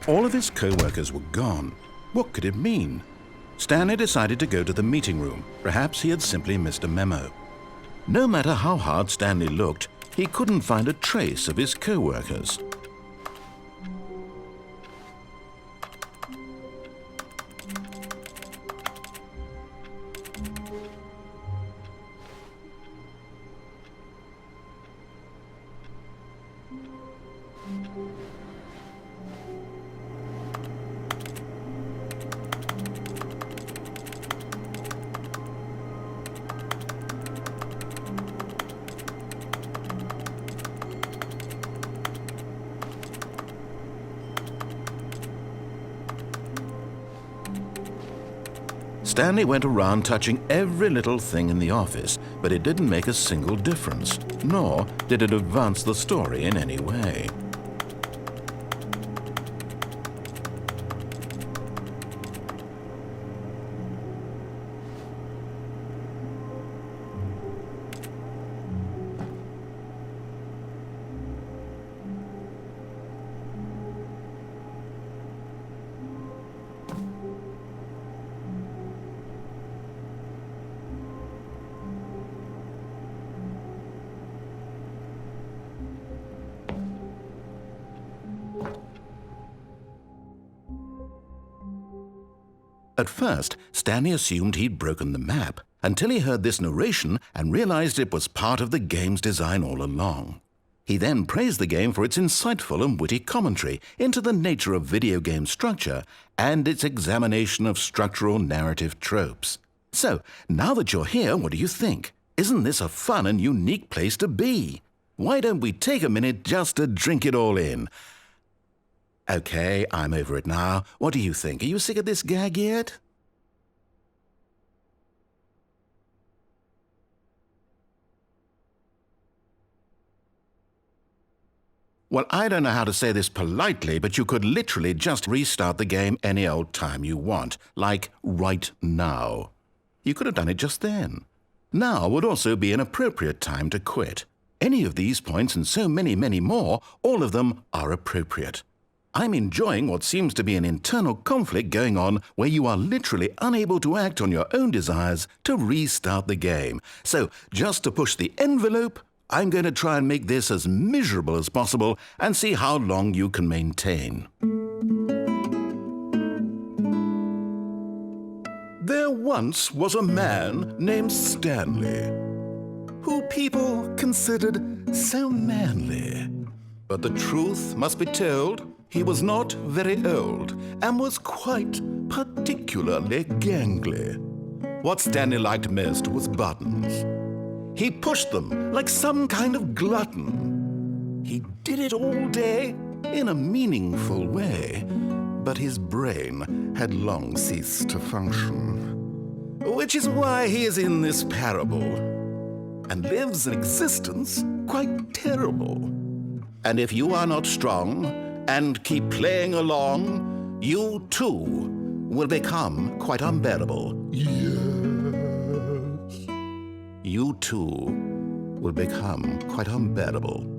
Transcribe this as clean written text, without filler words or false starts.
All of his co-workers were gone. What could it mean? Stanley decided to go to the meeting room. Perhaps he had simply missed a memo. No matter how hard Stanley looked, he couldn't find a trace of his co-workers. Stanley went around touching every little thing in the office, but it didn't make a single difference, nor did it advance the story in any way. At first, Stanley assumed he'd broken the map, until he heard this narration and realized it was part of the game's design all along. He then praised the game for its insightful and witty commentary into the nature of video game structure and its examination of structural narrative tropes. So, now that you're here, what do you think? Isn't this a fun and unique place to be? Why don't we take a minute just to drink it all in? Okay, I'm over it now. What do you think? Are you sick of this gag yet? Well, I don't know how to say this politely, but you could literally just restart the game any old time you want, like right now. You could have done it just then. Now would also be an appropriate time to quit. Any of these points and so many, many more, all of them are appropriate. I'm enjoying what seems to be an internal conflict going on where you are literally unable to act on your own desires to restart the game. So, just to push the envelope, I'm going to try and make this as miserable as possible and see how long you can maintain. There once was a man named Stanley, who people considered so manly. But the truth must be told, he was not very old and was quite particularly gangly. What Stanley liked most was buttons. He pushed them like some kind of glutton. He did it all day in a meaningful way, but his brain had long ceased to function. Which is why he is in this parable and lives an existence quite terrible. And if you are not strong and keep playing along, you too will become quite unbearable. Yes. You too will become quite unbearable.